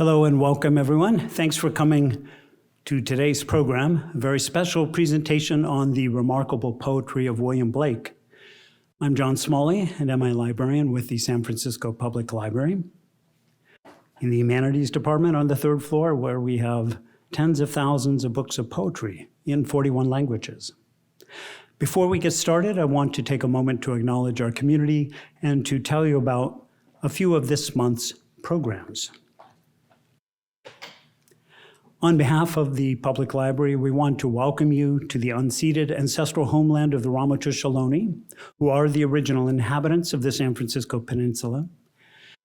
Hello and welcome, everyone. Thanks for coming to today's program, a very special presentation on the remarkable poetry of William Blake. I'm John Smalley, and I'm a librarian with the San Francisco Public Library in the Humanities Department on the third floor, where we have tens of thousands of books of poetry in 41 languages. Before we get started, I want to take a moment to acknowledge our community and to tell you about a few of this month's programs. On behalf of the Public Library, we want to welcome you to the unceded ancestral homeland of the Ramaytush Ohlone, who are the original inhabitants of the San Francisco Peninsula.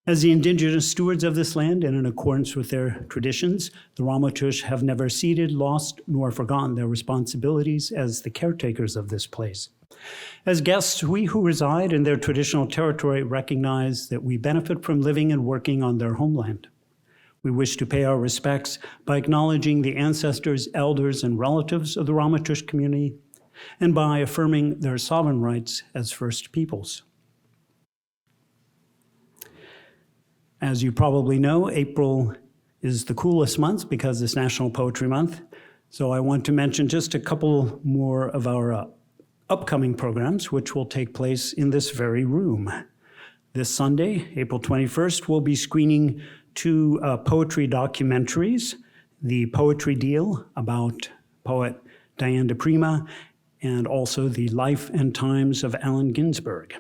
As the indigenous stewards of this land, and in accordance with their traditions, the Ramaytush have never ceded, lost, nor forgotten their responsibilities as the caretakers of this place. As guests, we who reside in their traditional territory recognize that we benefit from living and working on their homeland. We wish to pay our respects by acknowledging the ancestors, elders, and relatives of the Ramaytush community, and by affirming their sovereign rights as First Peoples. As you probably know, April is the coolest month because it's National Poetry Month. So I want to mention just a couple more of our upcoming programs, which will take place in this very room. This Sunday, April 21st, we'll be screening two poetry documentaries, The Poetry Deal about poet Diane de Prima, and also The Life and Times of Allen Ginsberg.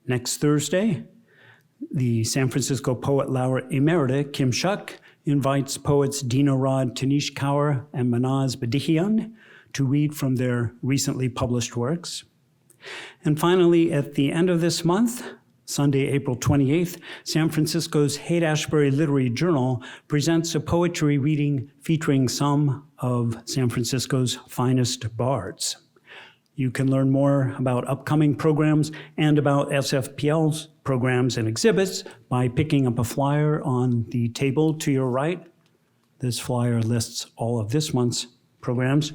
Next Thursday, the San Francisco Poet Laureate Emeritus, Kim Shuck, invites poets Dina Rod Tanish Kaur and Manaz Badihian to read from their recently published works. And finally, at the end of this month, Sunday, April 28th, San Francisco's Haight-Ashbury Literary Journal presents a poetry reading featuring some of San Francisco's finest bards. You can learn more about upcoming programs and about SFPL's programs and exhibits by picking up a flyer on the table to your right. This flyer lists all of this month's programs,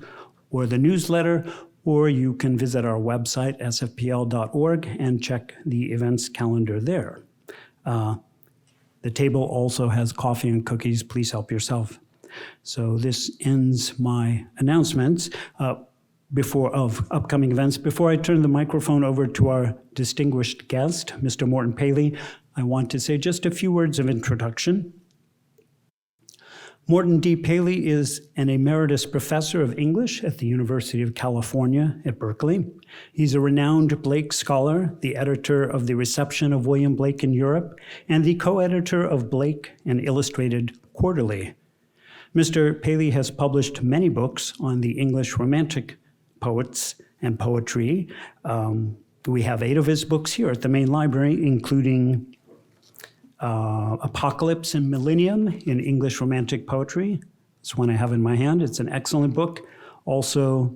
or the newsletter, or you can visit our website, sfpl.org, and check the events calendar there. The table also has coffee and cookies. Please help yourself. So this ends my announcements of upcoming events. Before I turn the microphone over to our distinguished guest, Mr. Morton Paley, I want to say just a few words of introduction. Morton D. Paley is an emeritus professor of English at the University of California at Berkeley. He's a renowned Blake scholar, the editor of The Reception of William Blake in Europe, and the co-editor of Blake, an Illustrated Quarterly. Mr. Paley has published many books on the English Romantic poets and poetry. We have 8 of his books here at the main library, including Apocalypse and Millennium in English Romantic Poetry. It's one I have in my hand. It's an excellent book. Also,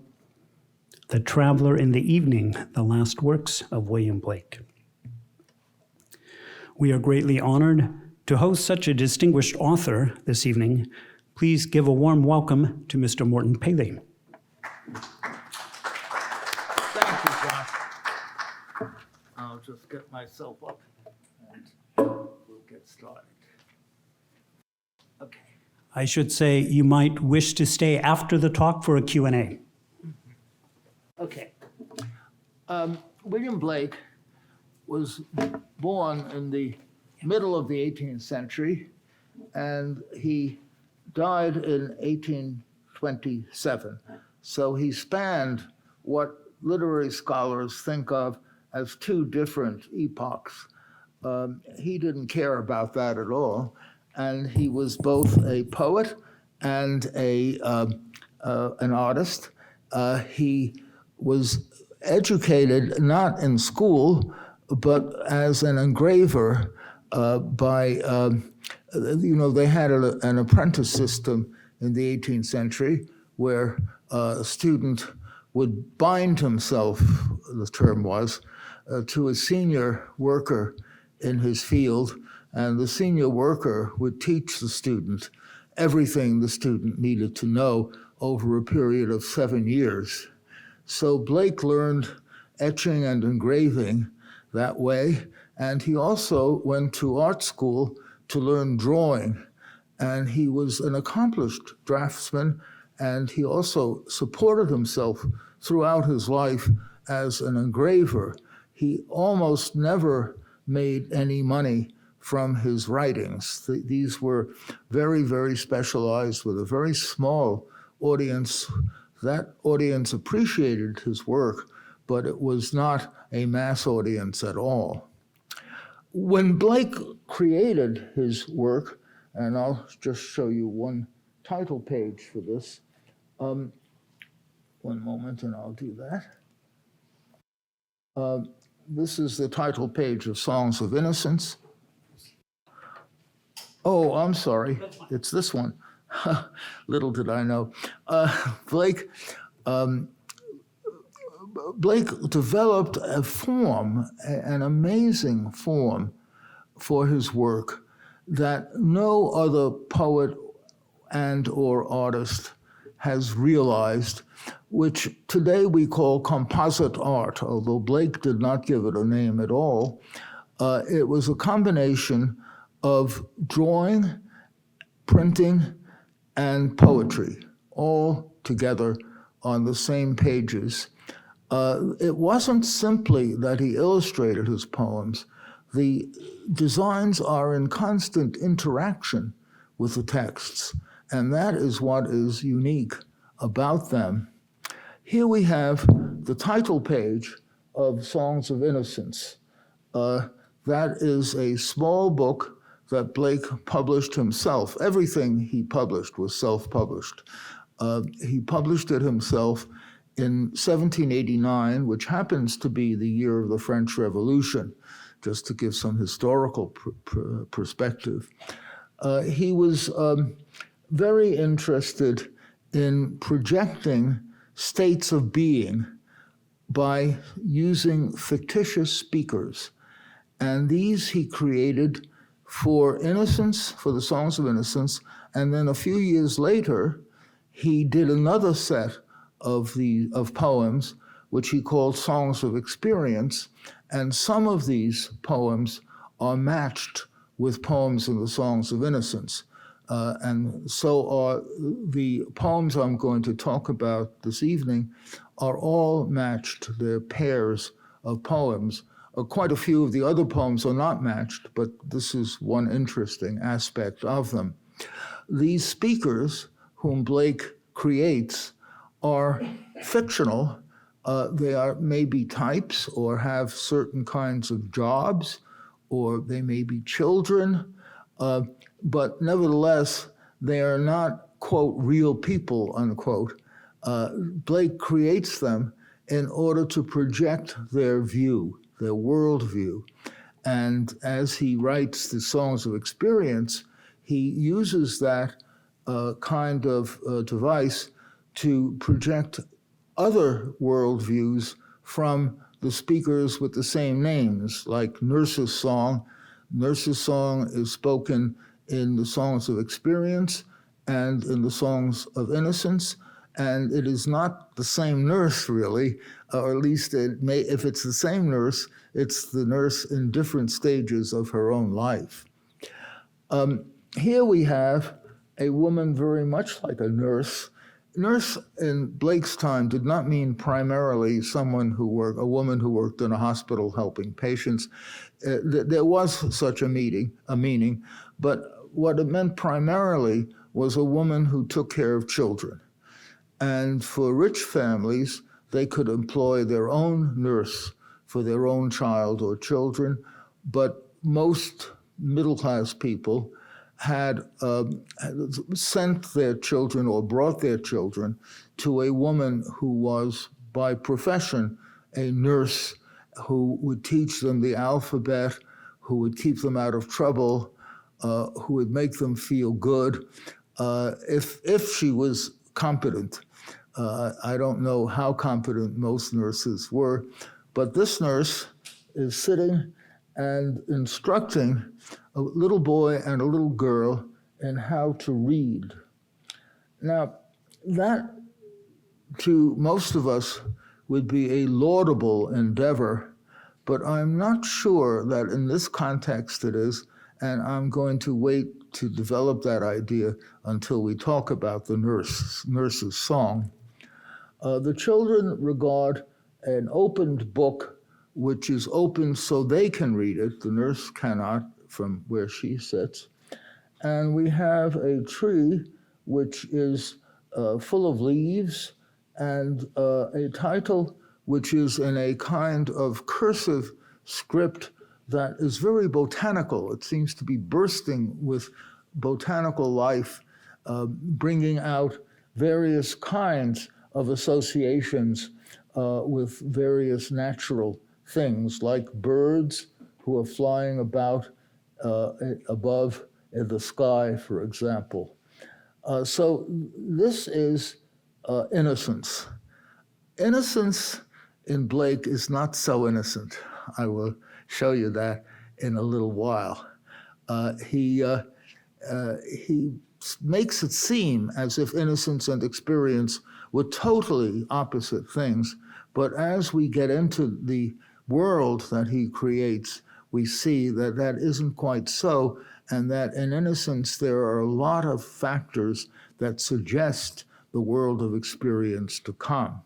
The Traveler in the Evening, the last works of William Blake. We are greatly honored to host such a distinguished author this evening. Please give a warm welcome to Mr. Morton Paley. Thank you, John. I'll just get myself up and we'll get started. Okay. I should say you might wish to stay after the talk for a Q&A. Okay. William Blake was born in the middle of the 18th century, and he died in 1827. So he spanned what literary scholars think of as 2 different epochs. He didn't care about that at all, and he was both a poet and an artist. He was educated not in school, but as an engraver they had an apprentice system in the 18th century where a student would bind himself, the term was, to a senior worker in his field, and the senior worker would teach the student everything the student needed to know over a period of 7 years. So Blake learned etching and engraving that way, and he also went to art school to learn drawing, and he was an accomplished draftsman, and he also supported himself throughout his life as an engraver. He almost never made any money from his writings. These were very, very specialized with a very small audience. That audience appreciated his work, but it was not a mass audience at all. When Blake created his work, and I'll just show you one title page for this. One moment, and I'll do that. This is the title page of Songs of Innocence. Oh, I'm sorry. It's this one. Little did I know. Blake developed a form, an amazing form for his work that no other poet and or artist has realized, which today we call composite art, although Blake did not give it a name at all. It was a combination of drawing, printing, and poetry, all together on the same pages. It wasn't simply that he illustrated his poems. The designs are in constant interaction with the texts, and that is what is unique about them. Here we have the title page of Songs of Innocence. That is a small book that Blake published himself. Everything he published was self-published. He published it himself in 1789, which happens to be the year of the French Revolution, just to give some historical perspective. He was very interested in projecting states of being by using fictitious speakers. And these he created for Innocence, for the Songs of Innocence, and then a few years later, he did another set of poems, which he called Songs of Experience, and some of these poems are matched with poems in the Songs of Innocence. And so are the poems I'm going to talk about this evening are all matched. They're pairs of poems. Quite a few of the other poems are not matched, but this is one interesting aspect of them. These speakers, whom Blake creates, are fictional. They are maybe types or have certain kinds of jobs, or they may be children, but nevertheless, they are not, quote, real people, unquote. Blake creates them in order to project their view, their worldview. And as he writes the Songs of Experience, he uses that kind of device to project other worldviews from the speakers with the same names, like Nurse's Song. Nurse's Song is spoken in the Songs of Experience and in the Songs of Innocence, and it is not the same nurse, really, or at least it may, if it's the same nurse, it's the nurse in different stages of her own life. Here we have a woman very much like a nurse. Nurse in Blake's time did not mean primarily a woman who worked in a hospital helping patients. There was such a meaning, but what it meant primarily was a woman who took care of children. And for rich families, they could employ their own nurse for their own child or children, but most middle-class people had sent their children or brought their children to a woman who was by profession a nurse, who would teach them the alphabet, who would keep them out of trouble, who would make them feel good, if she was competent. I don't know how competent most nurses were, but this nurse is sitting and instructing a little boy and a little girl in how to read. Now, that to most of us would be a laudable endeavor, but I'm not sure that in this context it is, and I'm going to wait to develop that idea until we talk about the nurse's song. The children regard an opened book, which is open so they can read it. The nurse cannot from where she sits. And we have a tree which is full of leaves, and a title which is in a kind of cursive script that is very botanical. It seems to be bursting with botanical life, bringing out various kinds of associations with various natural things, like birds who are flying about above in the sky, for example. So this is innocence. Innocence in Blake is not so innocent. I will show you that in a little while. He makes it seem as if innocence and experience were totally opposite things, but as we get into the world that he creates, we see that that isn't quite so, and that in innocence there are a lot of factors that suggest the world of experience to come.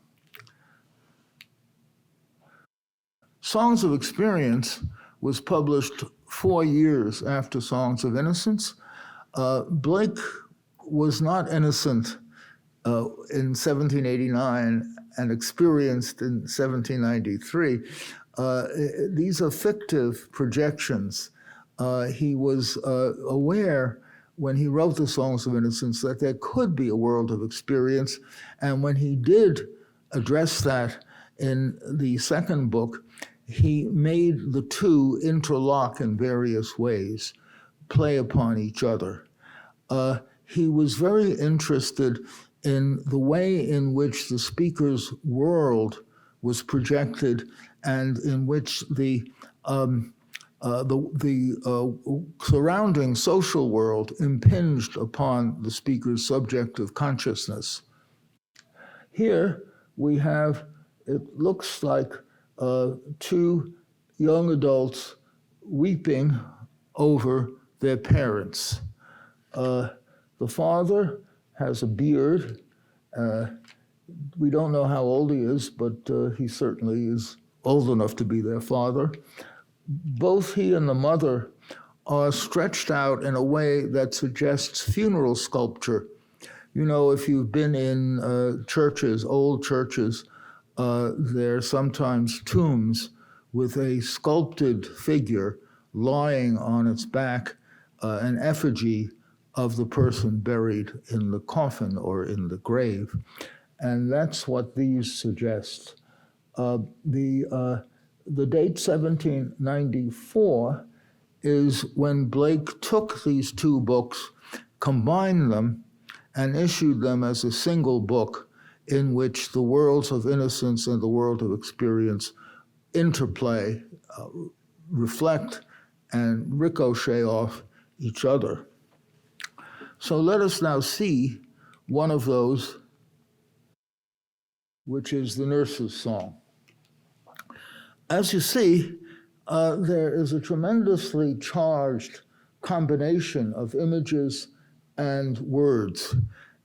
Songs of Experience was published 4 years after Songs of Innocence. Blake was not innocent in 1789 and experienced in 1793. These are fictive projections. He was aware when he wrote the Songs of Innocence that there could be a world of experience, and when he did address that in the second book, he made the two interlock in various ways, play upon each other. He was very interested in the way in which the speaker's world was projected and in which the surrounding social world impinged upon the speaker's subjective consciousness. Here we have, it looks like two young adults weeping over their parents. The father has a beard. We don't know how old he is, but he certainly is old enough to be their father. Both he and the mother are stretched out in a way that suggests funeral sculpture. You know, if you've been in churches, old churches, there are sometimes tombs with a sculpted figure lying on its back, an effigy of the person buried in the coffin or in the grave. And that's what these suggest. The date 1794 is when Blake took these two books, combined them, and issued them as a single book in which the worlds of innocence and the world of experience interplay, reflect, and ricochet off each other. So let us now see one of those, which is the nurse's song. As you see, there is a tremendously charged combination of images and words.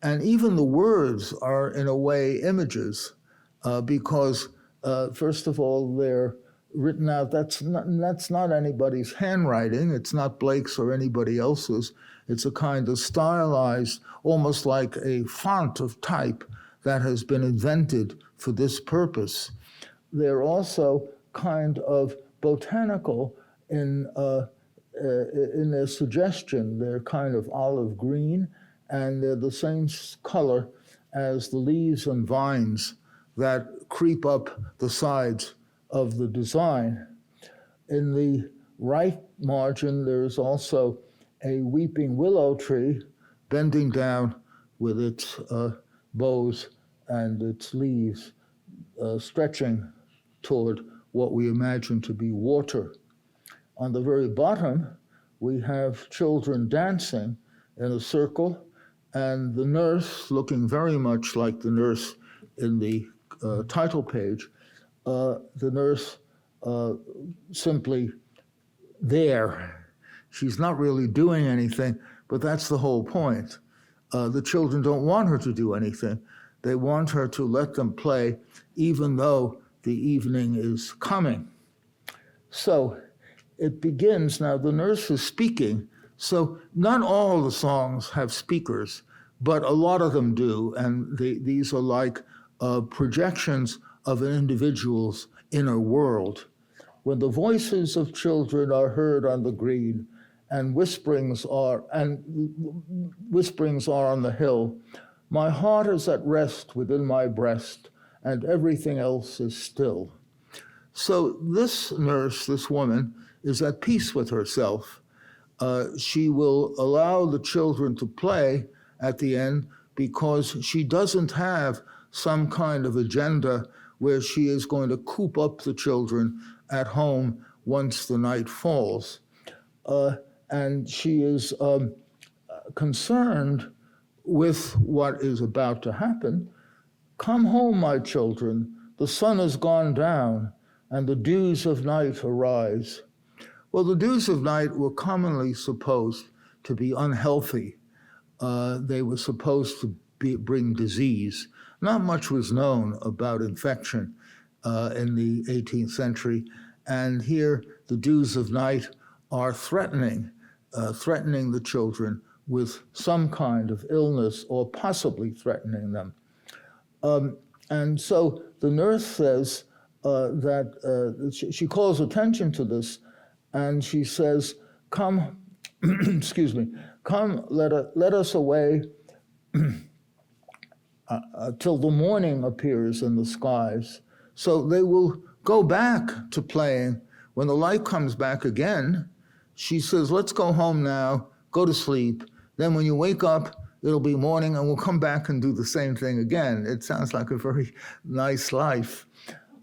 And even the words are, in a way, images, because, first of all, they're written out. That's not anybody's handwriting. It's not Blake's or anybody else's. It's a kind of stylized, almost like a font of type that has been invented for this purpose. They're also kind of botanical in their suggestion. They're kind of olive green, and they're the same color as the leaves and vines that creep up the sides of the design. In the right margin, there's also a weeping willow tree bending down with its boughs and its leaves stretching toward what we imagine to be water. On the very bottom, we have children dancing in a circle, and the nurse, looking very much like the nurse in the title page, the nurse simply there. She's not really doing anything, but that's the whole point. The children don't want her to do anything. They want her to let them play, even though the evening is coming. So it begins. Now, the nurse is speaking. So not all the songs have speakers, but a lot of them do. And these are like projections of an individual's inner world. When the voices of children are heard on the green, and whisperings are on the hill, my heart is at rest within my breast, and everything else is still. So this nurse, this woman, is at peace with herself. She will allow the children to play at the end because she doesn't have some kind of agenda where she is going to coop up the children at home once the night falls. And she is concerned with what is about to happen. Come home, my children, the sun has gone down, and the dews of night arise. Well, the dews of night were commonly supposed to be unhealthy. They were supposed to bring disease. Not much was known about infection in the 18th century, and here the dews of night are threatening the children with some kind of illness or possibly threatening them. And so the nurse says that she calls attention to this, and she says, come, excuse me, come, let us away till the morning appears in the skies. So they will go back to playing. When the light comes back again, she says, let's go home now, go to sleep. Then when you wake up, it'll be morning and we'll come back and do the same thing again. It sounds like a very nice life.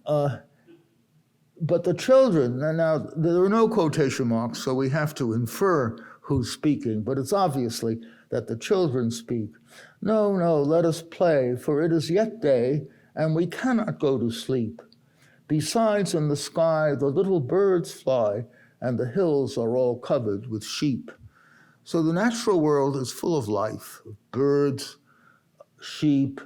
But the children, and now there are no quotation marks, so we have to infer who's speaking, but it's obviously that the children speak. No, no, let us play, for it is yet day, and we cannot go to sleep. Besides, in the sky the little birds fly, and the hills are all covered with sheep. So the natural world is full of life, birds, sheep,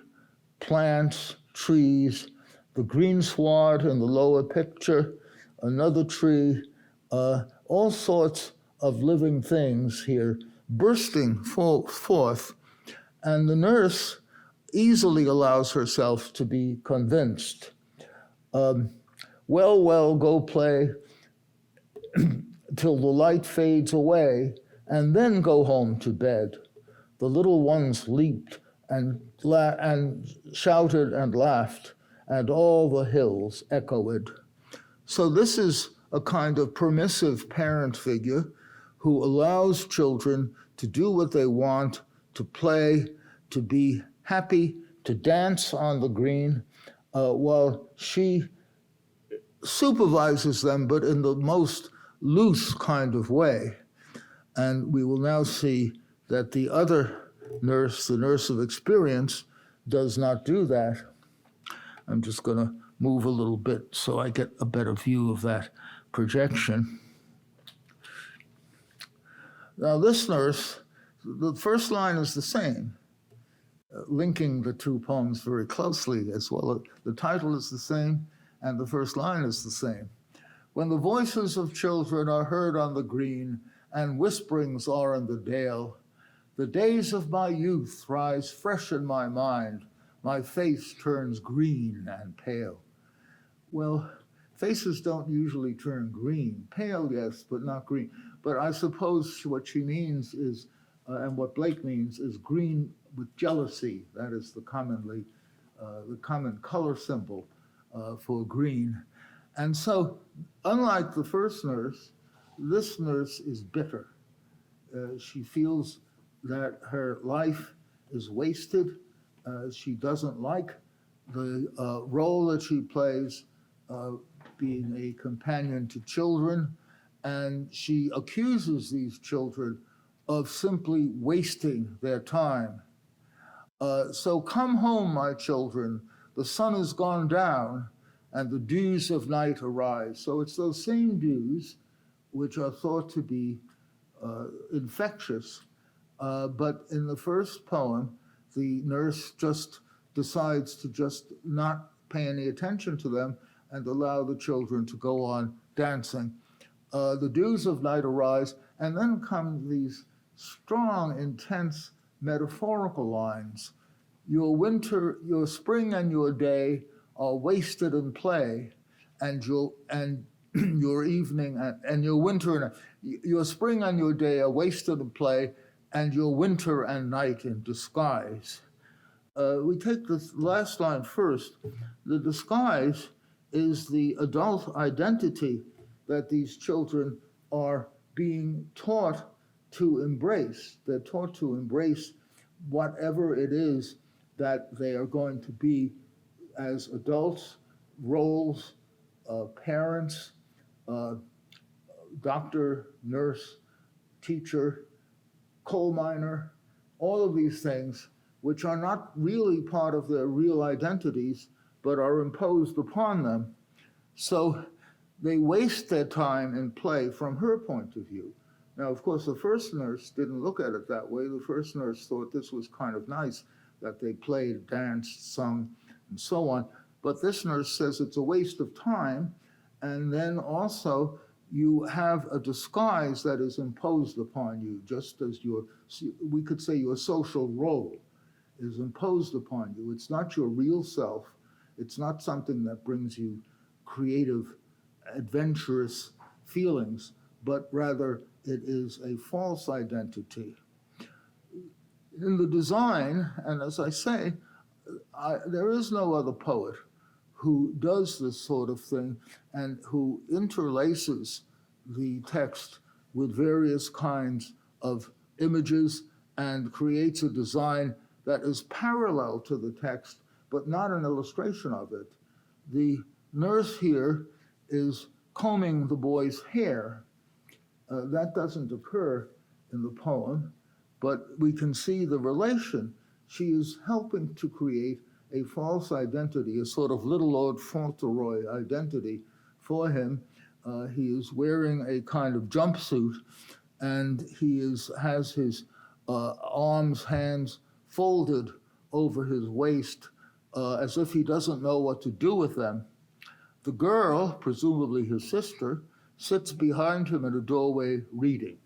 plants, trees, the greensward in the lower picture, another tree, all sorts of living things here bursting forth. And the nurse easily allows herself to be convinced. Well, go play till the light fades away, and then go home to bed. The little ones leaped and shouted and laughed, and all the hills echoed. So this is a kind of permissive parent figure who allows children to do what they want, to play, to be happy, to dance on the green, while she supervises them, but in the most loose kind of way. And we will now see that the other nurse, the nurse of experience, does not do that. I'm just going to move a little bit so I get a better view of that projection. Now this nurse, the first line is the same, linking the two poems very closely as well. The title is the same and the first line is the same. When the voices of children are heard on the green and whisperings are in the dale, the days of my youth rise fresh in my mind. My face turns green and pale. Well, faces don't usually turn green. Pale, yes, but not green. But I suppose what she means is, and what Blake means, is green with jealousy. That is the common color symbol for green. And so, unlike the first nurse, this nurse is bitter. She feels that her life is wasted. She doesn't like the role that she plays, being a companion to children, and she accuses these children of simply wasting their time. So come home, my children, the sun has gone down, and the dews of night arise. So it's those same dews which are thought to be infectious. But in the first poem, the nurse just decides to just not pay any attention to them and allow the children to go on dancing. The dews of night arise, and then come these strong, intense metaphorical lines. Your winter, your spring and your day are wasted in play, and your evening and your winter, your spring and your day are wasted in play, and your winter and night in disguise. We take this last line first. The disguise is the adult identity that these children are being taught to embrace. They're taught to embrace whatever it is that they are going to be as adults, roles, parents, doctor, nurse, teacher, coal miner, all of these things, which are not really part of their real identities, but are imposed upon them. So they waste their time in play from her point of view. Now, of course, the first nurse didn't look at it that way. The first nurse thought this was kind of nice, that they played, danced, sung, and so on. But this nurse says it's a waste of time. And then also, you have a disguise that is imposed upon you, just as we could say your social role is imposed upon you. It's not your real self. It's not something that brings you creative, adventurous feelings, but rather it is a false identity. In the design, and as I say, there is no other poet who does this sort of thing and who interlaces the text with various kinds of images and creates a design that is parallel to the text, but not an illustration of it. The nurse here is combing the boy's hair. That doesn't occur in the poem, but we can see the relation. She is helping to create a false identity, a sort of little Lord Fauntleroy identity for him. He is wearing a kind of jumpsuit, and he has his arms, hands folded over his waist, as if he doesn't know what to do with them. The girl, presumably his sister, sits behind him in a doorway reading.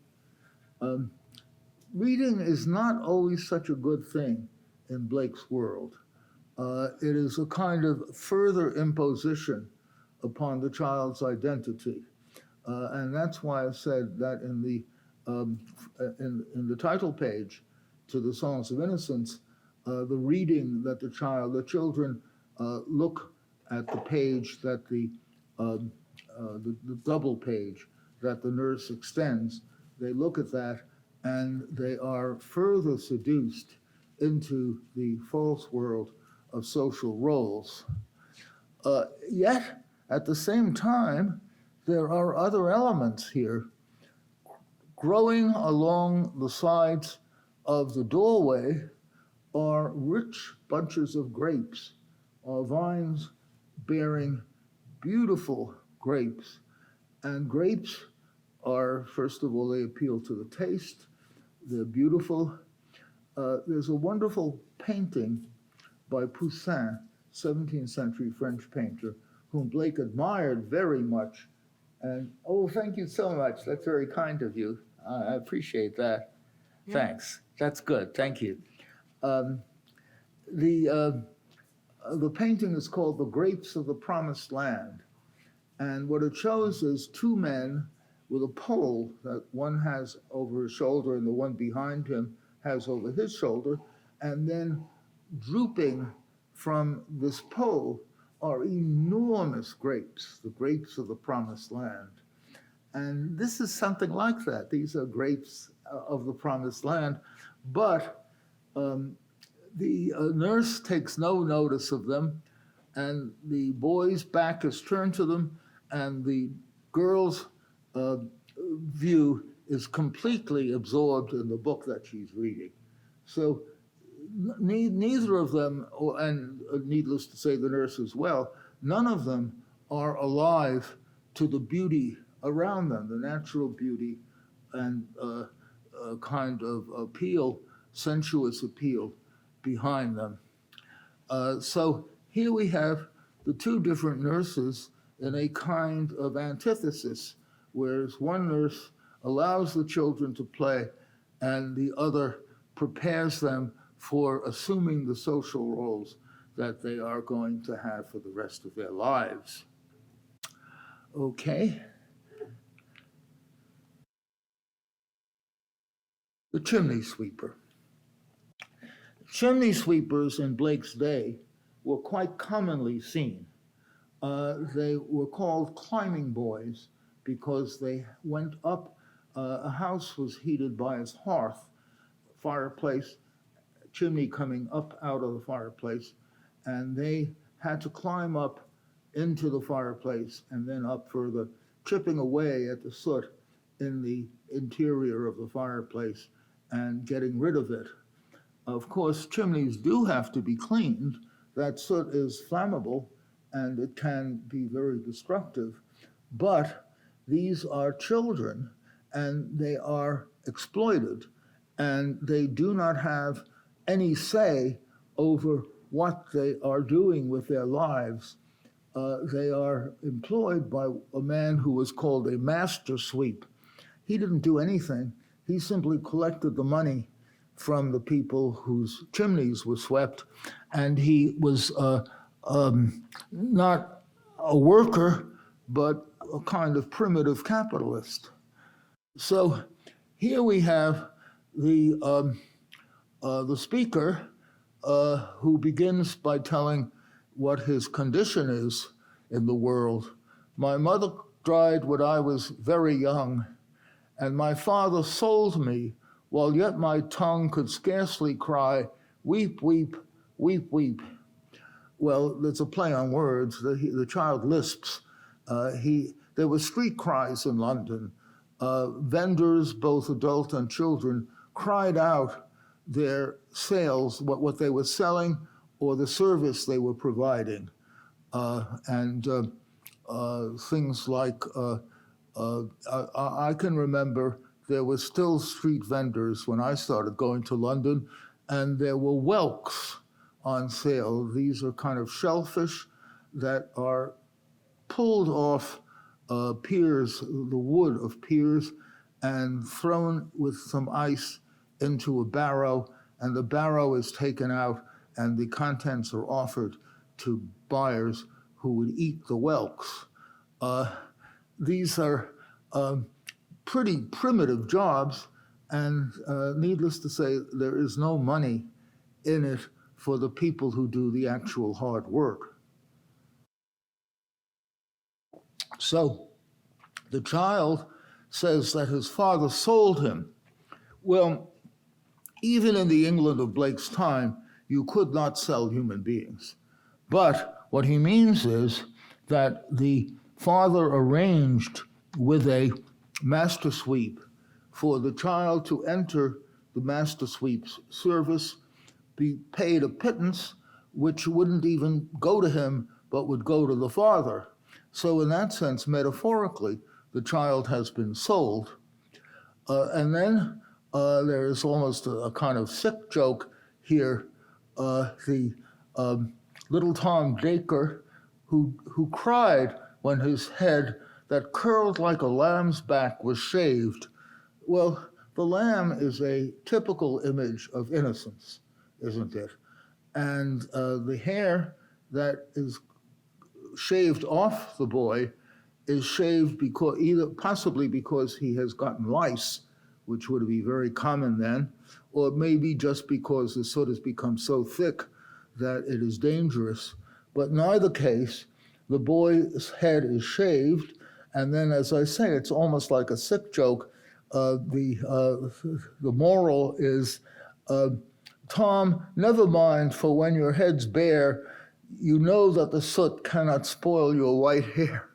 Reading is not always such a good thing in Blake's world. It is a kind of further imposition upon the child's identity. And that's why I said that in the title page to the Songs of Innocence, the reading that the children look at the page that the double page that the nurse extends, they look at that and they are further seduced into the false world of social roles. Yet, at the same time, there are other elements here. Growing along the sides of the doorway are rich bunches of grapes, or vines bearing beautiful grapes. And grapes are, first of all, they appeal to the taste. They're beautiful. There's a wonderful painting by Poussin, 17th century French painter, whom Blake admired very much. And, oh, thank you so much. That's very kind of you. I appreciate that. Yeah. Thanks. That's good. Thank you. The painting is called The Grapes of the Promised Land. And what it shows is two men with a pole that one has over his shoulder and the one behind him has over his shoulder. And then drooping from this pole are enormous grapes, the grapes of the Promised Land. And this is something like that. These are grapes of the Promised Land. But the nurse takes no notice of them, and the boy's back is turned to them, and the girl's view is completely absorbed in the book that she's reading. So neither of them, and needless to say the nurse as well, none of them are alive to the beauty around them, the natural beauty and a kind of appeal, sensuous appeal behind them. So here we have the two different nurses in a kind of antithesis, whereas one nurse allows the children to play and the other prepares them for assuming the social roles that they are going to have for the rest of their lives. Okay. The chimney sweeper. Chimney sweepers in Blake's day were quite commonly seen. They were called climbing boys because they went up. A house was heated by its hearth, fireplace, chimney coming up out of the fireplace, and they had to climb up into the fireplace and then up further, chipping away at the soot in the interior of the fireplace and getting rid of it. Of course, chimneys do have to be cleaned. That soot is flammable and it can be very destructive, but these are children and they are exploited and they do not have any say over what they are doing with their lives. They are employed by a man who was called a master sweep. He didn't do anything. He simply collected the money from the people whose chimneys were swept, and he was not a worker, but a kind of primitive capitalist. So here we have the speaker who begins by telling what his condition is in the world. My mother died when I was very young, and my father sold me while yet my tongue could scarcely cry, weep, weep, weep, weep. Well, there's a play on words. The child lisps. There were street cries in London. Vendors, both adult and children, cried out their sales, what they were selling or the service they were providing. Things like, I can remember there were still street vendors when I started going to London, and there were whelks on sale. These are kind of shellfish that are pulled off piers, the wood of piers, and thrown with some ice into a barrow, and the barrow is taken out, and the contents are offered to buyers who would eat the whelks. These are pretty primitive jobs, and needless to say, there is no money in it for the people who do the actual hard work. So the child says that his father sold him. Well, even in the England of Blake's time, you could not sell human beings. But what he means is that the father arranged with a master sweep for the child to enter the master sweep's service, be paid a pittance, which wouldn't even go to him, but would go to the father. So in that sense, metaphorically, the child has been sold. And then there is almost a kind of sick joke here. The little Tom Dacre, who cried when his head that curled like a lamb's back was shaved. Well, the lamb is a typical image of innocence, isn't it? And the hair that is shaved off the boy is shaved because possibly because he has gotten lice, which would be very common then, or maybe just because the soot has become so thick that it is dangerous. But in either case, the boy's head is shaved, and then, as I say, it's almost like a sick joke. The moral is, Tom, never mind, for when your head's bare, you know that the soot cannot spoil your white hair.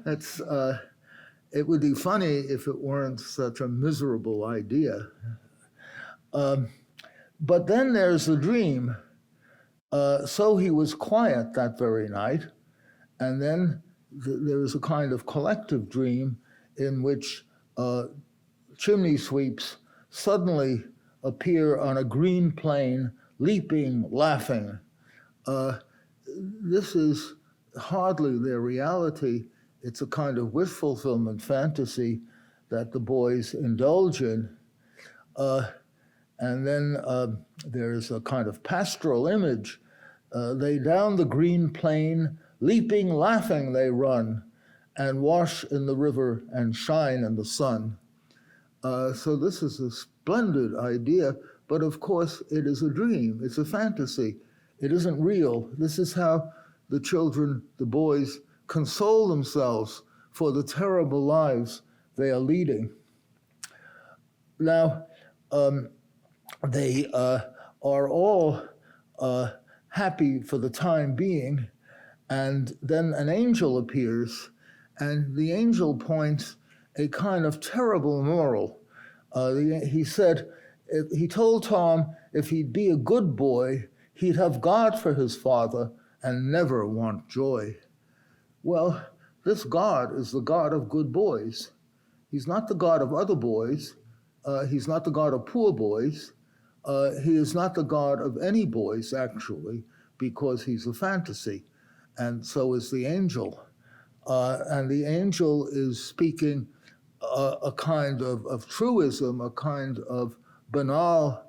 That's, it would be funny if it weren't such a miserable idea. But then there's the dream. So he was quiet that very night, and then there was a kind of collective dream in which chimney sweeps suddenly appear on a green plain, leaping, laughing. This is hardly their reality. It's a kind of wish fulfillment fantasy that the boys indulge in. And then there's a kind of pastoral image. They down the green plain, leaping, laughing they run, and wash in the river and shine in the sun. So this is a splendid idea, but of course it is a dream. It's a fantasy. It isn't real. This is how the children, the boys, console themselves for the terrible lives they are leading. Now, they are all happy for the time being, and then an angel appears, and the angel points a kind of terrible moral. He told Tom if he'd be a good boy, he'd have God for his father and never want joy. Well, this God is the God of good boys. He's not the God of other boys. He's not the God of poor boys. He is not the God of any boys, actually, because he's a fantasy. And so is the angel. And the angel is speaking a kind of truism, a kind of banal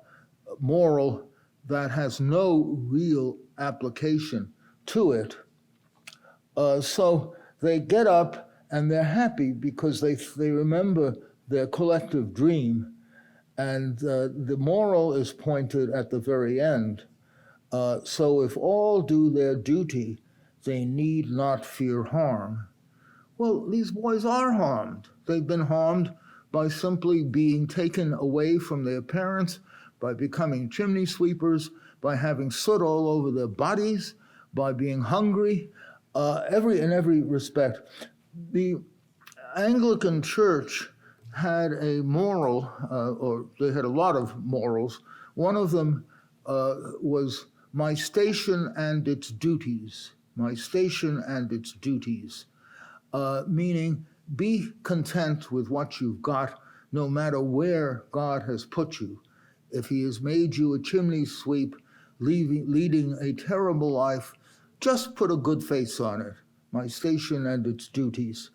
moral that has no real application to it. So they get up and they're happy because they remember their collective dream. And the moral is pointed at the very end. So if all do their duty, they need not fear harm. Well, these boys are harmed. They've been harmed by simply being taken away from their parents, by becoming chimney sweepers, by having soot all over their bodies, by being hungry, in every respect. The Anglican Church had a moral, or they had a lot of morals. One of them was my station and its duties. My station and its duties. Meaning, be content with what you've got, no matter where God has put you. If he has made you a chimney sweep, leading a terrible life, just put a good face on it. My station and its duties.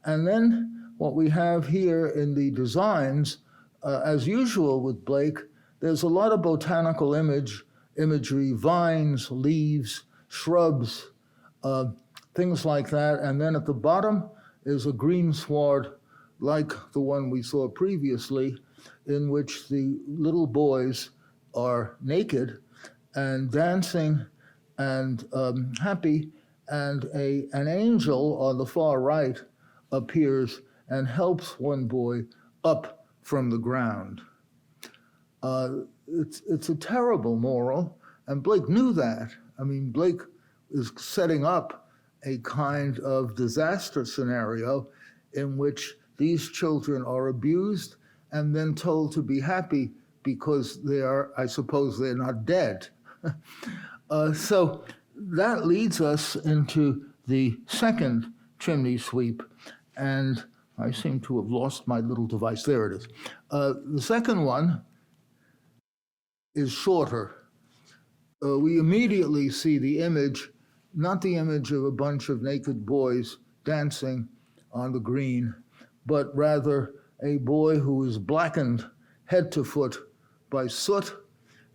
And then what we have here in the designs, as usual with Blake, there's a lot of botanical imagery, vines, leaves, shrubs, things like that. And then at the bottom is a green sward like the one we saw previously, in which the little boys are naked and dancing and happy, and an angel on the far right appears and helps one boy up from the ground. It's a terrible moral, and Blake knew that. I mean, Blake is setting up a kind of disaster scenario in which these children are abused and then told to be happy because they are, I suppose, they're not dead. So that leads us into the second chimney sweep, and I seem to have lost my little device. There it is. The second one is shorter. We immediately see the image, not the image of a bunch of naked boys dancing on the green, but rather a boy who is blackened head to foot by soot,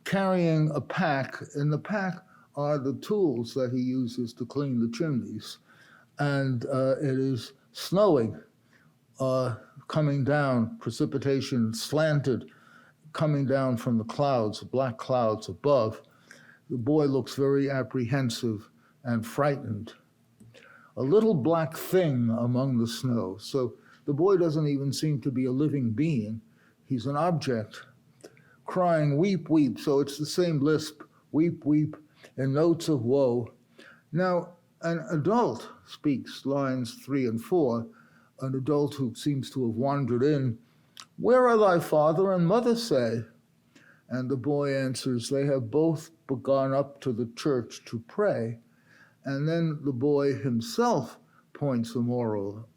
carrying a pack. In the pack are the tools that he uses to clean the chimneys. And it is snowing, coming down, precipitation slanted, coming down from the clouds, black clouds above. The boy looks very apprehensive and frightened. A little black thing among the snow. So the boy doesn't even seem to be a living being. He's an object, crying, weep, weep. So it's the same lisp, weep, weep, in notes of woe. Now, an adult speaks lines 3 and 4, an adult who seems to have wandered in. Where are thy father and mother, say? And the boy answers, they have both gone up to the church to pray. And then the boy himself points a moral,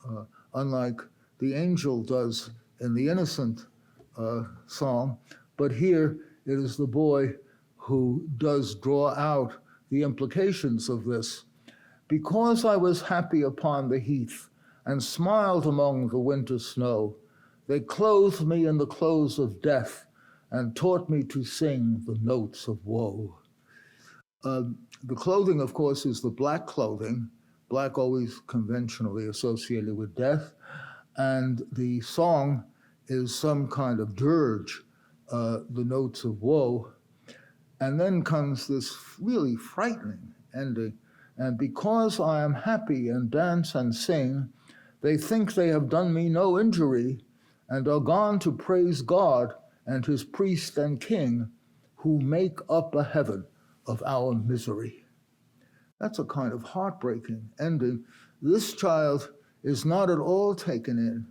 unlike the angel does in the innocent song, but here it is the boy who does draw out the implications of this. Because I was happy upon the heath and smiled among the winter snow, they clothed me in the clothes of death and taught me to sing the notes of woe. The clothing, of course, is the black clothing, black always conventionally associated with death, and the song is some kind of dirge, the notes of woe. And then comes this really frightening ending. And because I am happy and dance and sing, they think they have done me no injury and are gone to praise God and his priest and king who make up a heaven of our misery. That's a kind of heartbreaking ending. This child is not at all taken in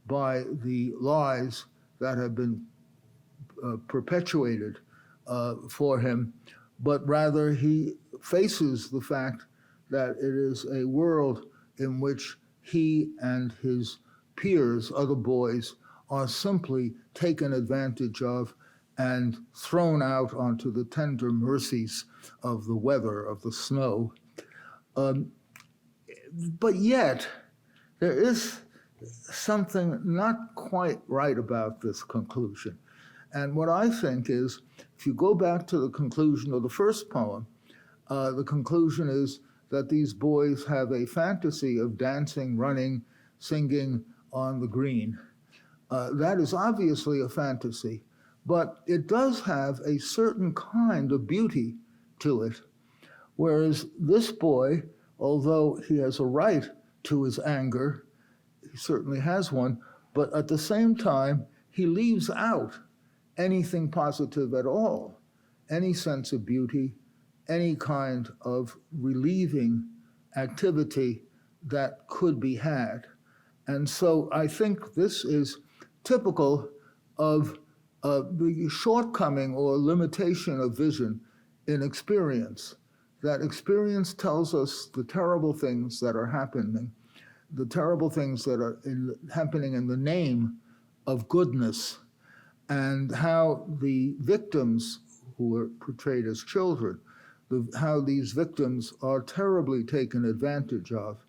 by the lies that have been perpetuated for him, but rather he faces the fact that it is a world in which he and his peers, other boys, are simply taken advantage of and thrown out onto the tender mercies of the weather, of the snow. But yet, there is something not quite right about this conclusion. And what I think is, if you go back to the conclusion of the first poem, the conclusion is that these boys have a fantasy of dancing, running, singing on the green. That is obviously a fantasy, but it does have a certain kind of beauty to it. Whereas this boy, although he has a right to his anger, he certainly has one, but at the same time, he leaves out anything positive at all, any sense of beauty, any kind of relieving activity that could be had. And so I think this is typical of the shortcoming or limitation of vision in experience. That experience tells us the terrible things that are happening, the terrible things that are happening in the name of goodness, and how the victims who are portrayed as children, how these victims are terribly taken advantage of.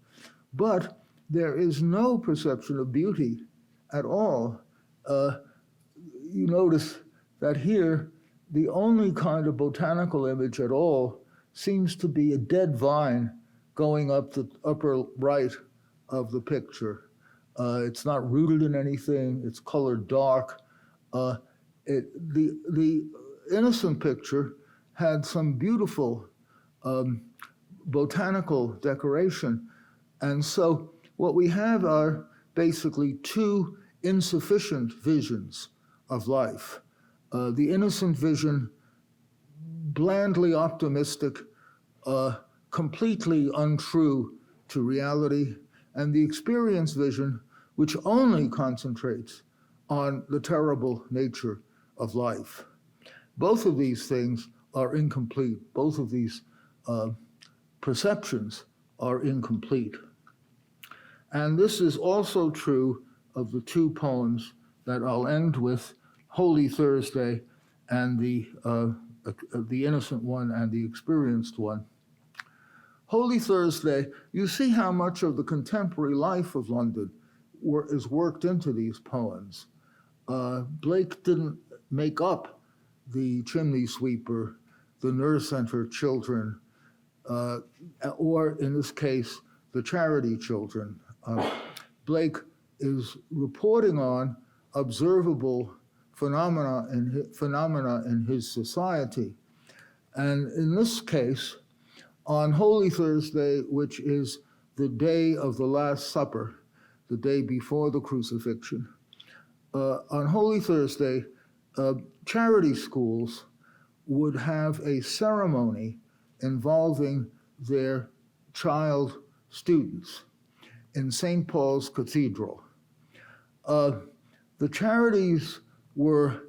But there is no perception of beauty at all. You notice that here, the only kind of botanical image at all seems to be a dead vine going up the upper right of the picture. It's not rooted in anything, it's colored dark. The innocent picture had some beautiful botanical decoration. And so what we have are basically two insufficient visions of life. The innocent vision, blandly optimistic, completely untrue to reality, and the experience vision, which only concentrates on the terrible nature of life. Both of these things are incomplete. Both of these perceptions are incomplete. And this is also true of the two poems that I'll end with, Holy Thursday and the innocent one and the experienced one. Holy Thursday, you see how much of the contemporary life of London is worked into these poems. Blake didn't make up the chimney sweeper, the nurse and her children, or in this case, the charity children. Blake is reporting on observable phenomena in his society. And in this case, on Holy Thursday, which is the day of the Last Supper, the day before the crucifixion, on Holy Thursday, charity schools would have a ceremony involving their child students in St. Paul's Cathedral. The charities were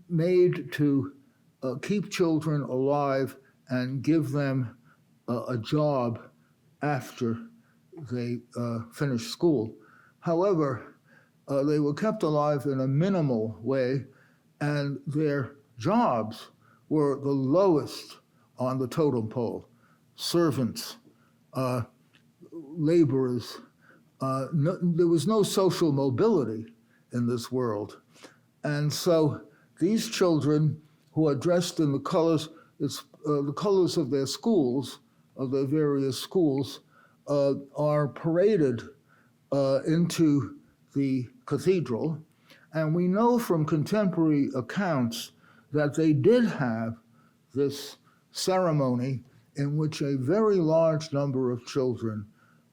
made to keep children alive and give them a job after they finish school. However, They were kept alive in a minimal way, and their jobs were the lowest on the totem pole. Servants, laborers. There was no social mobility in this world. And so these children who are dressed in the colors of their schools, of their various schools, are paraded into the cathedral. And we know from contemporary accounts that they did have this ceremony in which a very large number of children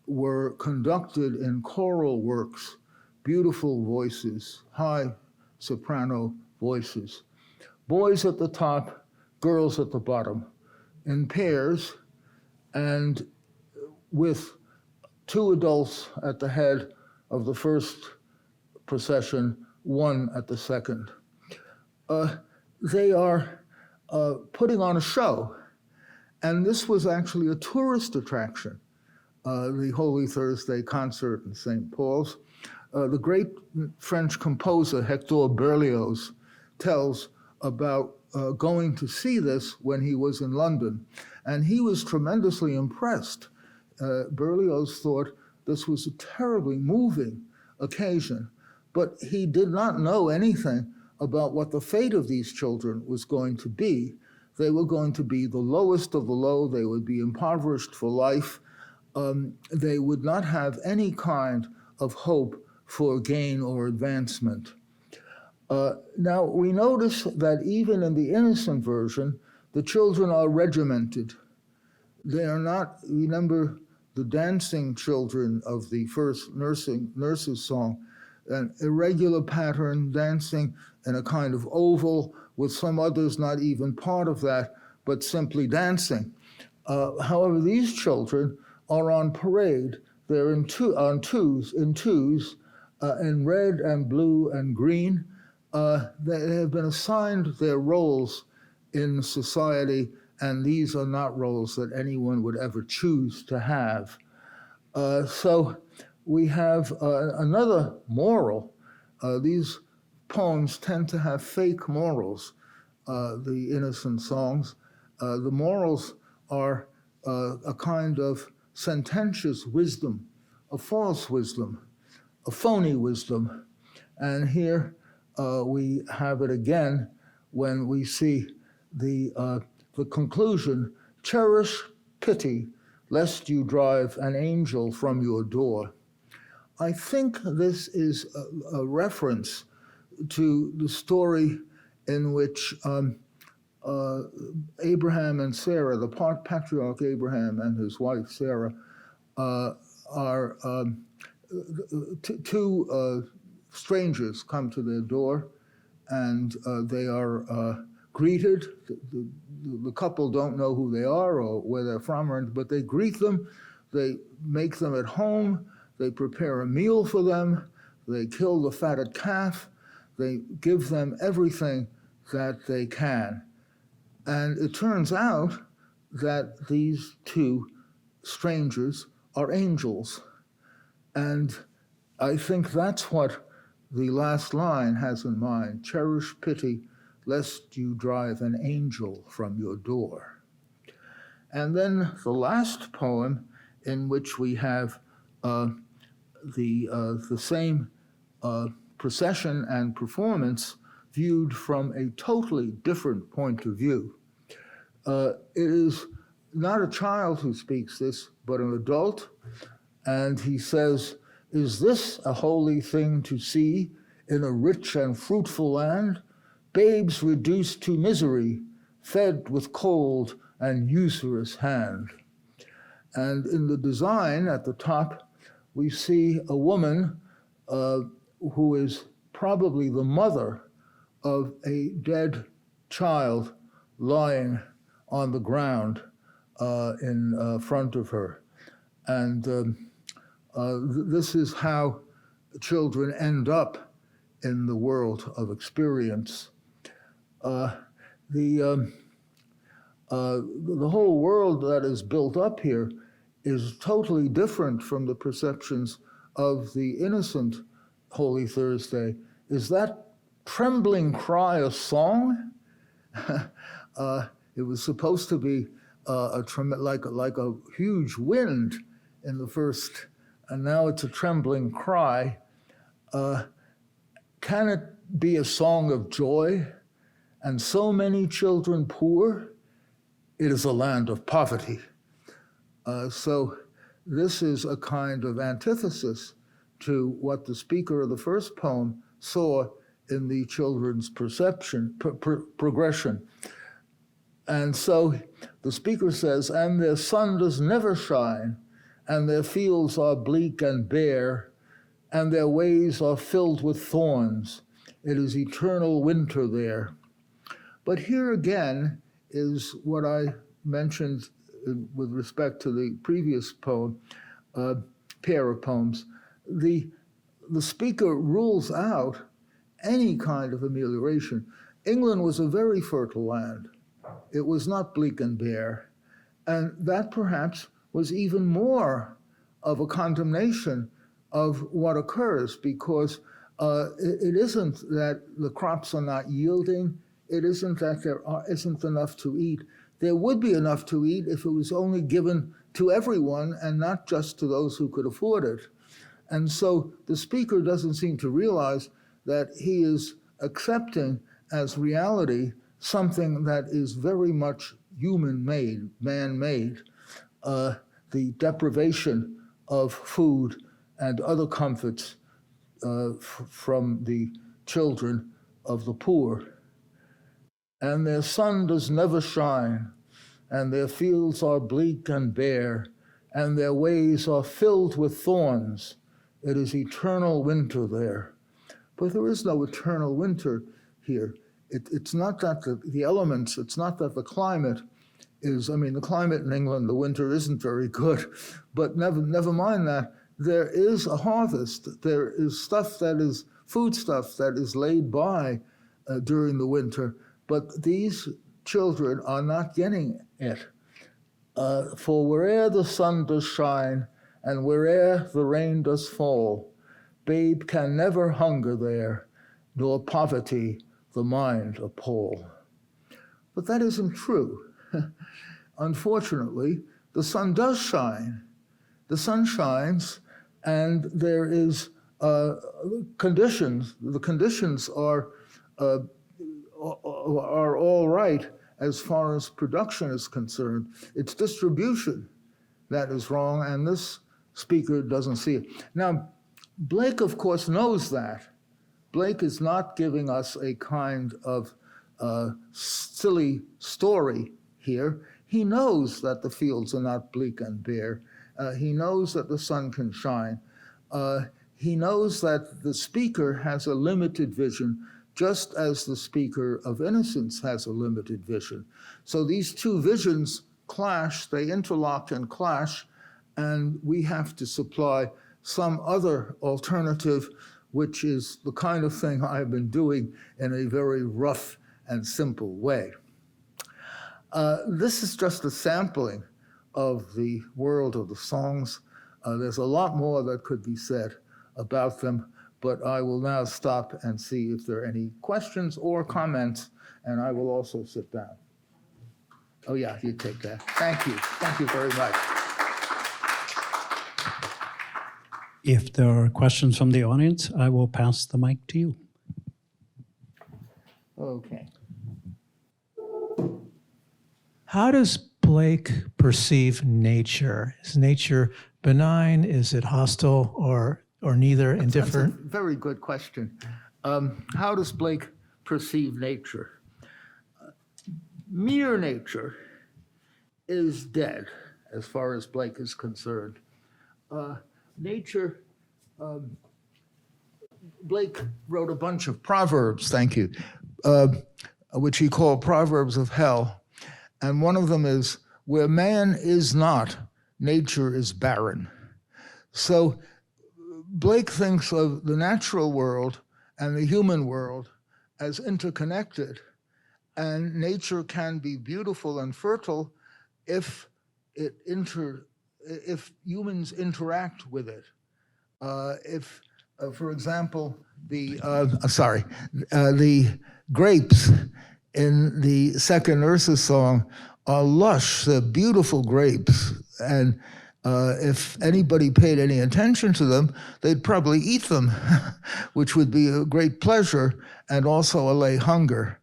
were conducted in choral works, beautiful voices, high soprano voices. Boys at the top, girls at the bottom, in pairs, and with two adults at the head of the first procession, one at the second. They are putting on a show, and this was actually a tourist attraction, the Holy Thursday concert in St. Paul's. The great French composer Hector Berlioz tells about going to see this when he was in London, and he was tremendously impressed. Berlioz thought this was a terribly moving occasion, but he did not know anything about what the fate of these children was going to be. They were going to be the lowest of the low. They would be impoverished for life. They would not have any kind of hope for gain or advancement. Now, we notice that even in the innocent version, the children are regimented. They are not, remember the dancing children of the first nurse's song, an irregular pattern, dancing in a kind of oval, with some others not even part of that, but simply dancing. However, these children are on parade. They're in twos, in red and blue and green. They have been assigned their roles in society, and these are not roles that anyone would ever choose to have. So we have another moral. These poems tend to have fake morals, the innocent songs. The morals are a kind of sententious wisdom, a false wisdom, a phony wisdom. And here we have it again when we see the conclusion, cherish pity, lest you drive an angel from your door. I think this is a reference to the story in which Abraham and Sarah, the patriarch Abraham and his wife Sarah, are two strangers come to their door, and they are greeted. The couple don't know who they are or where they're from, but they greet them. They make them at home. They prepare a meal for them. They kill the fatted calf. They give them everything that they can. And it turns out that these two strangers are angels. And I think that's what the last line has in mind. Cherish pity, lest you drive an angel from your door. And then the last poem, in which we have the same procession and performance viewed from a totally different point of view. It is not a child who speaks this, but an adult, and he says, "Is this a holy thing to see in a rich and fruitful land? Babes reduced to misery, fed with cold and usurious hand." And in the design at the top, we see a woman who is probably the mother of a dead child lying on the ground in front of her. And this is how children end up in the world of experience. The whole world that is built up here is totally different from the perceptions of the innocent Holy Thursday, is that trembling cry a song? It was supposed to be like a huge wind in the first, and now it's a trembling cry. Can it be a song of joy? And so many children poor? It is a land of poverty. So this is a kind of antithesis to what the speaker of the first poem saw in the children's progression. And so the speaker says, and their sun does never shine, and their fields are bleak and bare, and their ways are filled with thorns. It is eternal winter there. But here again is what I mentioned with respect to the previous poem, pair of poems. The speaker rules out any kind of amelioration. England was a very fertile land. It was not bleak and bare. And that perhaps was even more of a condemnation of what occurs, because it isn't that the crops are not yielding. It isn't that there isn't enough to eat. There would be enough to eat if it was only given to everyone and not just to those who could afford it. And so the speaker doesn't seem to realize that he is accepting as reality something that is very much human-made, man-made, the deprivation of food and other comforts from the children of the poor. And their sun does never shine, and their fields are bleak and bare, and their ways are filled with thorns. It is eternal winter there. But there is no eternal winter here. It's not that the elements, it's not that the climate is, the climate in England, the winter isn't very good, but never mind that. There is a harvest. There is stuff that is, food stuff that is laid by during the winter, but these children are not getting it. For where'er the sun does shine, and where'er the rain does fall, babe can never hunger there, nor poverty the mind appall. But that isn't true. Unfortunately, the sun does shine. The sun shines, and there is conditions. The conditions are all right as far as production is concerned. It's distribution that is wrong, and this speaker doesn't see it. Now, Blake, of course, knows that. Blake is not giving us a kind of silly story here. He knows that the fields are not bleak and bare. He knows that the sun can shine. He knows that the speaker has a limited vision, just as the speaker of Innocence has a limited vision. So these two visions clash, they interlock and clash, and we have to supply some other alternative, which is the kind of thing I've been doing in a very rough and simple way. This is just a sampling of the world of the songs. There's a lot more that could be said about them, but I will now stop and see if there are any questions or comments, and I will also sit down. Oh yeah, you take that. Thank you. Thank you very much. If there are questions from the audience, I will pass the mic to you. Okay. How does Blake perceive nature? Is nature benign? Is it hostile, or neither, indifferent? That's a very good question. How does Blake perceive nature? Mere nature is dead, as far as Blake is concerned. Nature, Blake wrote a bunch of proverbs, thank you, which he called Proverbs of Hell. And one of them is, where man is not, nature is barren. So Blake thinks of the natural world and the human world as interconnected, and nature can be beautiful and fertile if humans interact with it. If For example, the grapes in the second Ursa song are lush. They're beautiful grapes, and if anybody paid any attention to them, they'd probably eat them, which would be a great pleasure and also allay hunger.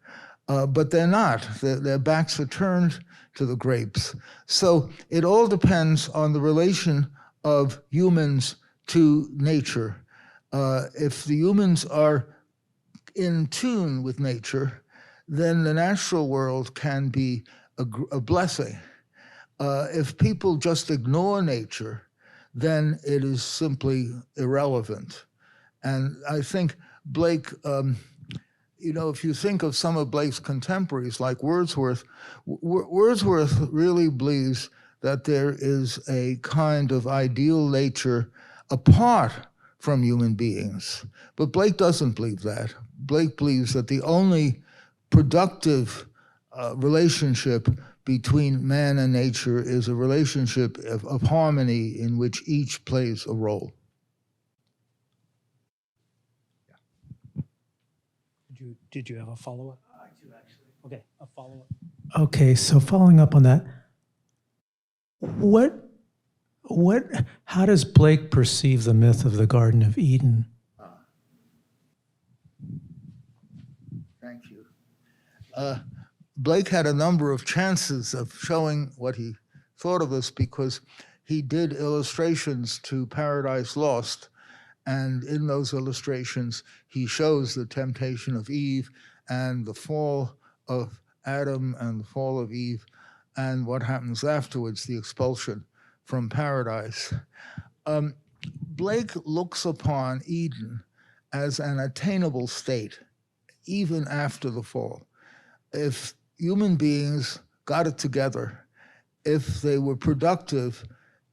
But they're not. Their backs are turned to the grapes. So it all depends on the relation of humans to nature. If the humans are in tune with nature, then the natural world can be a blessing. If people just ignore nature, then it is simply irrelevant. And I think Blake, if you think of some of Blake's contemporaries like Wordsworth, Wordsworth really believes that there is a kind of ideal nature apart from human beings. But Blake doesn't believe that. Blake believes that the only productive relationship between man and nature is a relationship of harmony in which each plays a role. Did you have a follow-up? I do, actually. Okay, a follow-up. Okay, so following up on that, how does Blake perceive the myth of the Garden of Eden? Thank you. Blake had a number of chances of showing what he thought of this because he did illustrations to Paradise Lost, and in those illustrations, he shows the temptation of Eve and the fall of Adam and the fall of Eve and what happens afterwards, the expulsion from paradise. Blake looks upon Eden as an attainable state, even after the fall. If human beings got it together, if they were productive,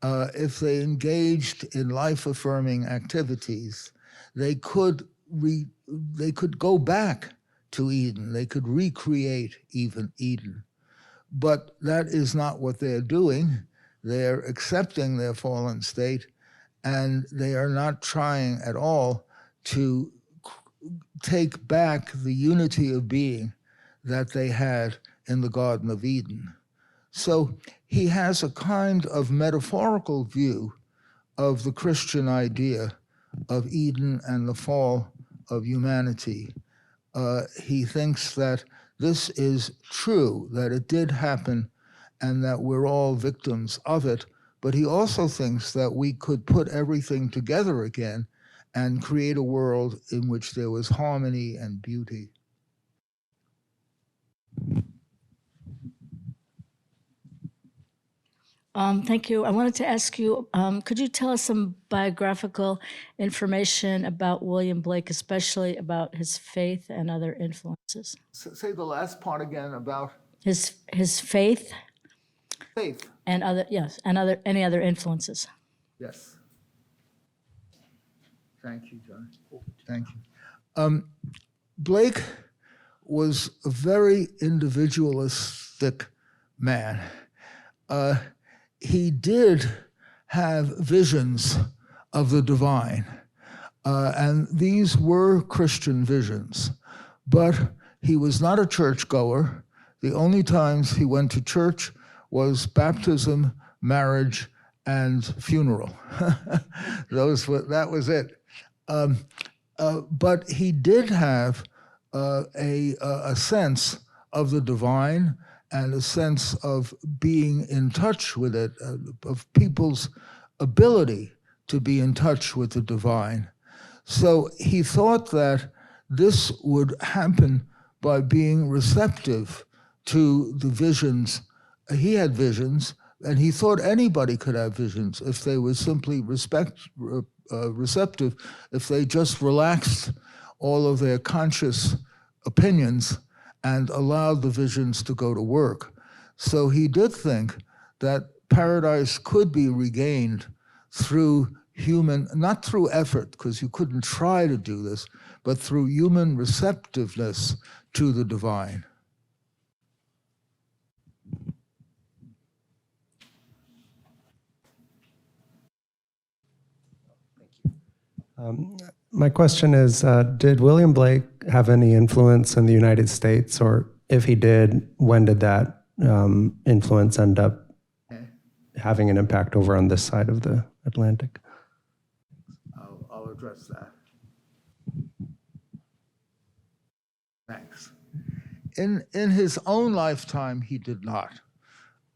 if they engaged in life-affirming activities, they could go back to Eden. They could recreate even Eden. But that is not what they're doing. They're accepting their fallen state, and they are not trying at all to take back the unity of being that they had in the Garden of Eden. So he has a kind of metaphorical view of the Christian idea of Eden and the fall of humanity. He thinks that this is true, that it did happen, and that we're all victims of it. But he also thinks that we could put everything together again and create a world in which there was harmony and beauty. Thank you. I wanted to ask you, could you tell us some biographical information about William Blake, especially about his faith and other influences? Say the last part again about His faith faith. and any other influences. Yes. Thank you, John. Thank you. Blake was a very individualistic man. He did have visions of the divine, and these were Christian visions, but he was not a churchgoer. The only times he went to church was baptism, marriage, and funeral. That was it. But he did have a sense of the divine and a sense of being in touch with it, of people's ability to be in touch with the divine. So he thought that this would happen by being receptive to the visions. He had visions, and he thought anybody could have visions if they were simply receptive, if they just relaxed all of their conscious opinions and allowed the visions to go to work. So he did think that paradise could be regained through human, not through effort, because you couldn't try to do this, but through human receptiveness to the divine. My question is, did William Blake have any influence in the United States? Or if he did, when did that influence end up having an impact over on this side of the Atlantic? I'll address that. Thanks. In his own lifetime, he did not.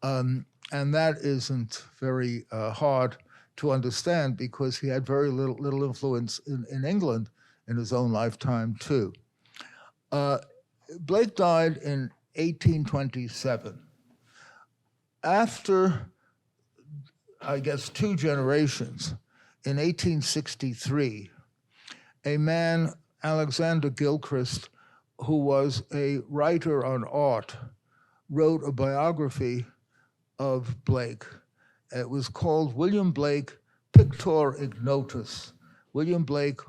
And that isn't very hard to understand because he had very little influence in England in his own lifetime, too. Blake died in 1827. After, I guess, 2 generations, in 1863, a man, Alexander Gilchrist, who was a writer on art, wrote a biography of Blake. It was called William Blake, Pictor Ignotus, William Blake,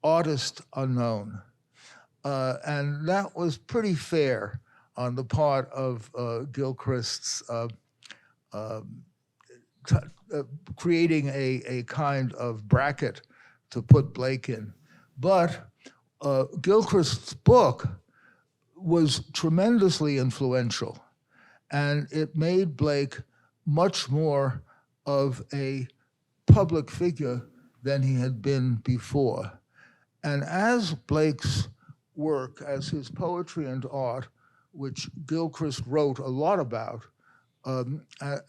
Artist Unknown. And that was pretty fair on the part of Gilchrist's creating a kind of bracket to put Blake in. But Gilchrist's book was tremendously influential, and it made Blake much more of a public figure than he had been before. And as Blake's work, as his poetry and art, which Gilchrist wrote a lot about,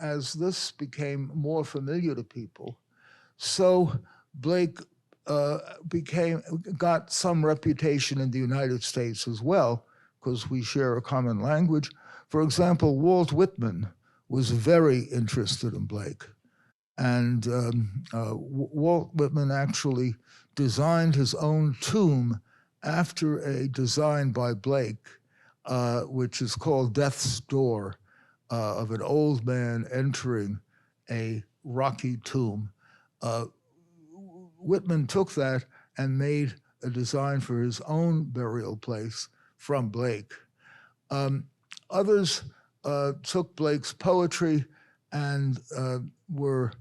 as this became more familiar to people, so Blake got some reputation in the United States as well, because we share a common language. For example, Walt Whitman was very interested in Blake. And Walt Whitman actually designed his own tomb after a design by Blake, which is called Death's Door, of an old man entering a rocky tomb. Whitman took that and made a design for his own burial place from Blake. Others took Blake's poetry and were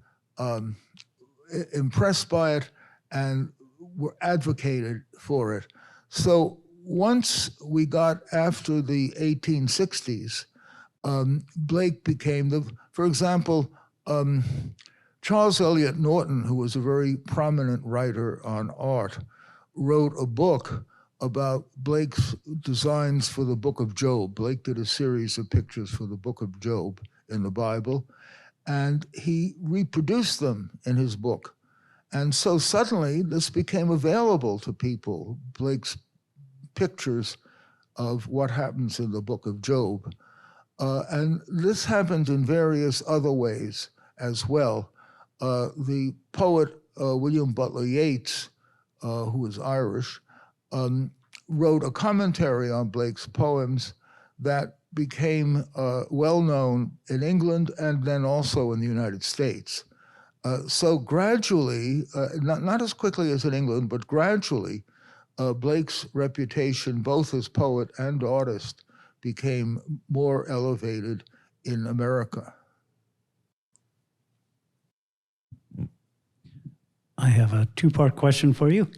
impressed by it and were advocated for it. So once we got after the 1860s, Blake became for example, Charles Eliot Norton, who was a very prominent writer on art, wrote a book about Blake's designs for the Book of Job. Blake did a series of pictures for the Book of Job in the Bible, and he reproduced them in his book. And so suddenly this became available to people, Blake's pictures of what happens in the Book of Job. And this happened in various other ways as well. The poet William Butler Yeats, who was Irish, wrote a commentary on Blake's poems that became well known in England and then also in the United States. So gradually, not as quickly as in England, but gradually, Blake's reputation, both as poet and artist, became more elevated in America. I have a 2-part question for you.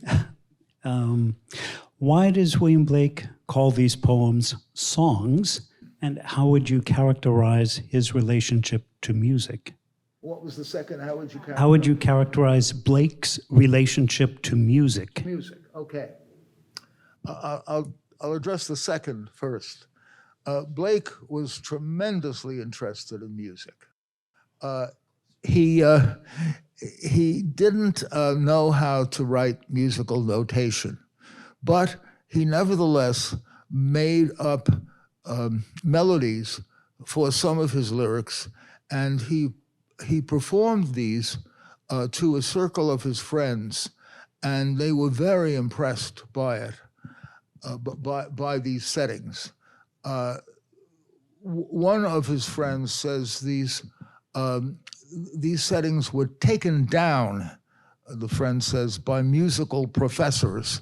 Why does William Blake call these poems songs, and how would you characterize his relationship to music? What was the second? How would you characterize? How would you characterize Blake's relationship to music? Music, okay. I'll address the second first. Blake was tremendously interested in music. He didn't know how to write musical notation, but he nevertheless made up melodies for some of his lyrics, and he performed these to a circle of his friends, and they were very impressed by it, by these settings. One of his friends says these settings were taken down, the friend says, by musical professors.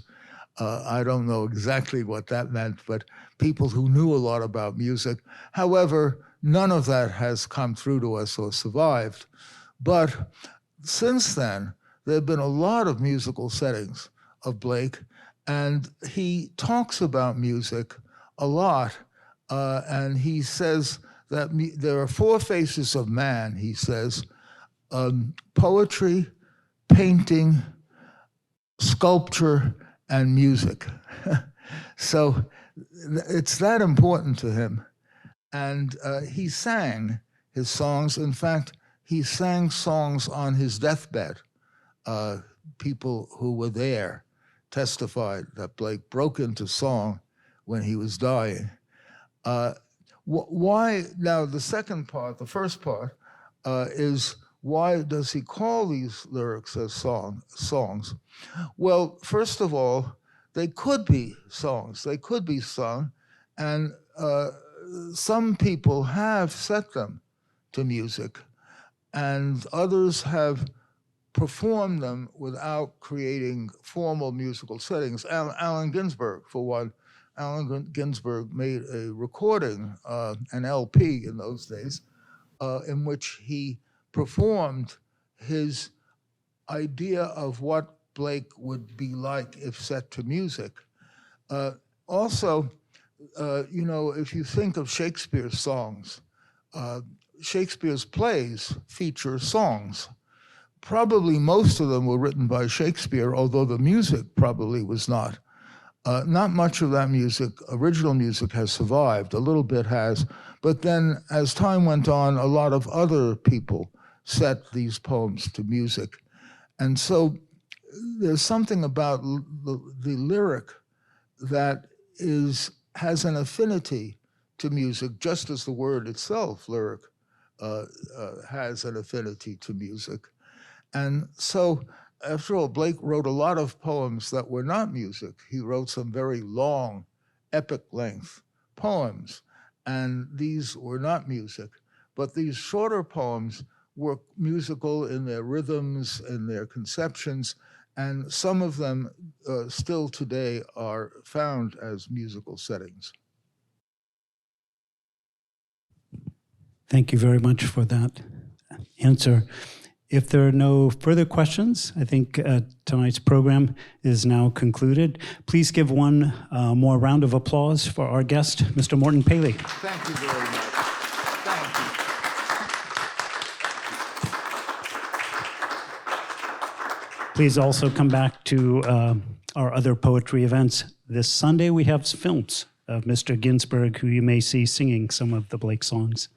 I don't know exactly what that meant, but people who knew a lot about music. However, none of that has come through to us or survived. But since then, there have been a lot of musical settings of Blake, and he talks about music a lot, and he says that there are four faces of man, he says: poetry, painting, sculpture, and music. So it's that important to him. And he sang his songs. In fact, he sang songs on his deathbed. People who were there testified that Blake broke into song when he was dying. Why, now the second part, the first part, is why does he call these lyrics as songs? Well, first of all, they could be songs. They could be sung, and some people have set them to music, and others have performed them without creating formal musical settings. Allen Ginsberg, for one. Allen Ginsberg made a recording, an LP in those days, in which he performed his idea of what Blake would be like if set to music. Also, if you think of Shakespeare's songs, Shakespeare's plays feature songs. Probably most of them were written by Shakespeare, although the music probably was not. Not much of that music, original music, has survived. A little bit has. But then, as time went on, a lot of other people set these poems to music. And so there's something about the lyric that has an affinity to music, just as the word itself, lyric, has an affinity to music. And so, after all, Blake wrote a lot of poems that were not music. He wrote some very long, epic-length poems, and these were not music. But these shorter poems were musical in their rhythms, in their conceptions, and some of them still today are found as musical settings. Thank you very much for that answer. If there are no further questions, I think tonight's program is now concluded. Please give one more round of applause for our guest, Mr. Morton Paley. Thank you very much. Thank you. Please also come back to our other poetry events. This Sunday we have films of Mr. Ginsberg, who you may see singing some of the Blake songs.